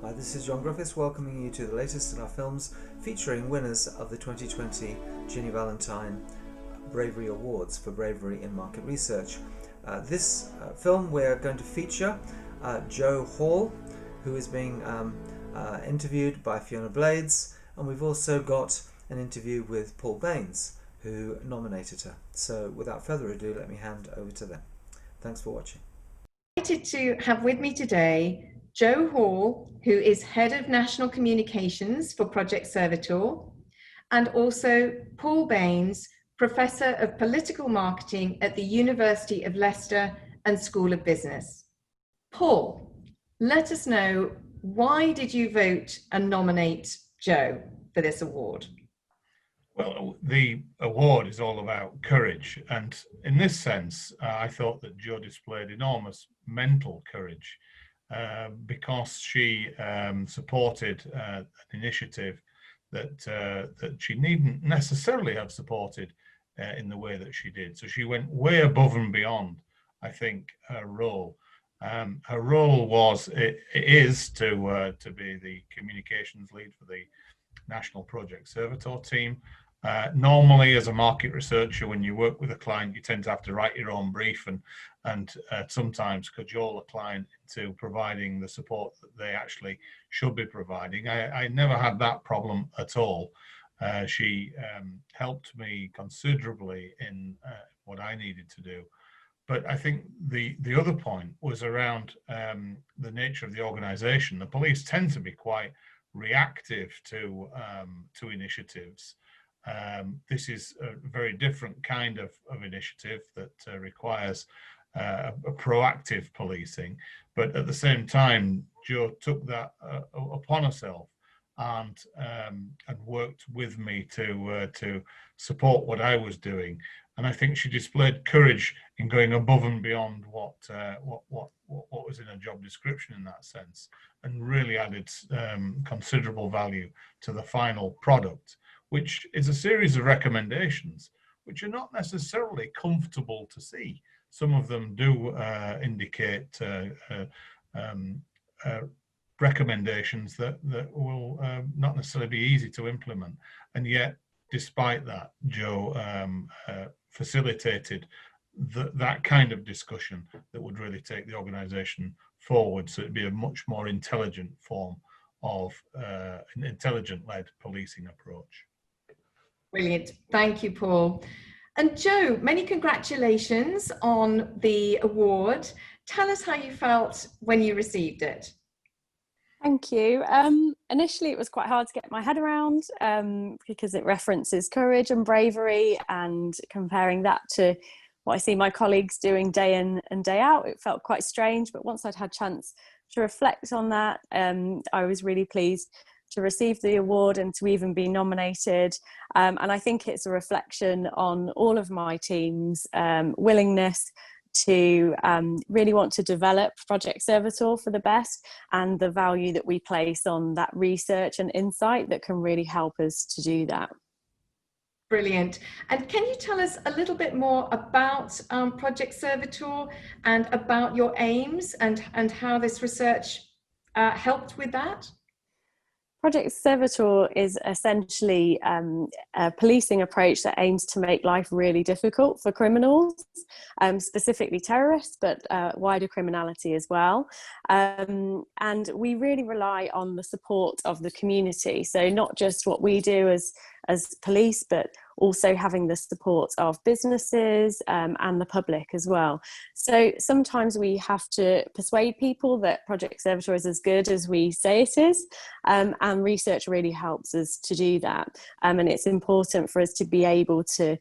Hi, this is John Griffiths welcoming you to the latest in our films featuring winners of the 2020 Ginny Valentine Bravery Awards for bravery in market research. This film we're going to feature Jo Hall, who is being interviewed by Fiona Blades, and we've also got an interview with Paul Baines, who nominated her. So without further ado, let me hand over to them. Thanks for watching. Delighted to have with me today Jo Hall, who is Head of National Communications for Project Servitor, and also Paul Baines, Professor of Political Marketing at the University of Leicester and School of Business. Paul, let us know, why did you vote and nominate Jo for this award? Well, the award is all about courage, and in this sense, I thought that Jo displayed enormous mental courage because she supported an initiative that she needn't necessarily have supported in the way that she did. So she went way above and beyond, I think, her role. Her role is to be the communications lead for the National Project Servitor team. Normally, as a market researcher, when you work with a client, you tend to have to write your own brief and sometimes cajole a client into providing the support that they actually should be providing. I never had that problem at all. She helped me considerably in what I needed to do. But I think the other point was around the nature of the organisation. The police tend to be quite reactive to initiatives. This is a very different kind of initiative that requires a proactive policing, but at the same time, Jo took that upon herself and worked with me to support what I was doing. And I think she displayed courage in going above and beyond what was in a job description in that sense, and really added considerable value to the final product, which is a series of recommendations which are not necessarily comfortable to see. Some of them do indicate recommendations that will not necessarily be easy to implement. And yet, despite that, Jo facilitated that kind of discussion that would really take the organisation forward. So it'd be a much more intelligent form of an intelligent-led policing approach. Brilliant. Thank you, Paul. And Jo, many congratulations on the award. Tell us how you felt when you received it. Thank you. Initially, it was quite hard to get my head around because it references courage and bravery, and comparing that to what I see my colleagues doing day in and day out, it felt quite strange. But once I'd had a chance to reflect on that, I was really pleased to receive the award and to even be nominated. And I think it's a reflection on all of my team's willingness to really want to develop Project Servitor for the best, and the value that we place on that research and insight that can really help us to do that. Brilliant. And can you tell us a little bit more about Project Servitor and about your aims and how this research helped with that? Project Servitor is essentially a policing approach that aims to make life really difficult for criminals, specifically terrorists, but wider criminality as well. And we really rely on the support of the community. So not just what we do as police, but also having the support of businesses and the public as well. So sometimes we have to persuade people that Project Servitor is as good as we say it is, and research really helps us to do that. And it's important for us to be able to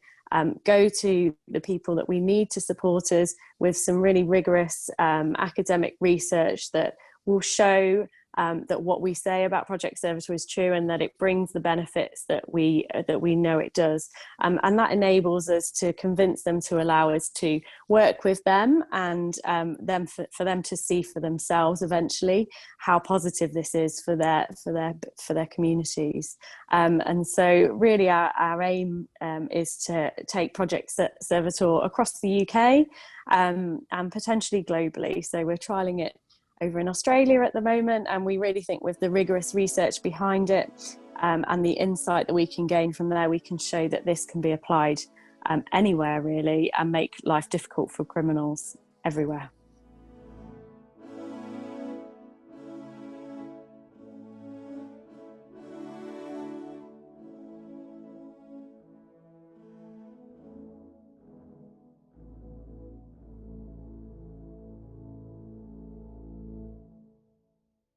go to the people that we need to support us with some really rigorous academic research that will show that what we say about Project Servitor is true, and that it brings the benefits that we know it does, and that enables us to convince them to allow us to work with them, and for them to see for themselves eventually how positive this is for their communities. And so really our aim is to take Project Servitor across the UK and potentially globally. So we're trialling it over in Australia at the moment, and we really think with the rigorous research behind it and the insight that we can gain from there, we can show that this can be applied anywhere really and make life difficult for criminals everywhere.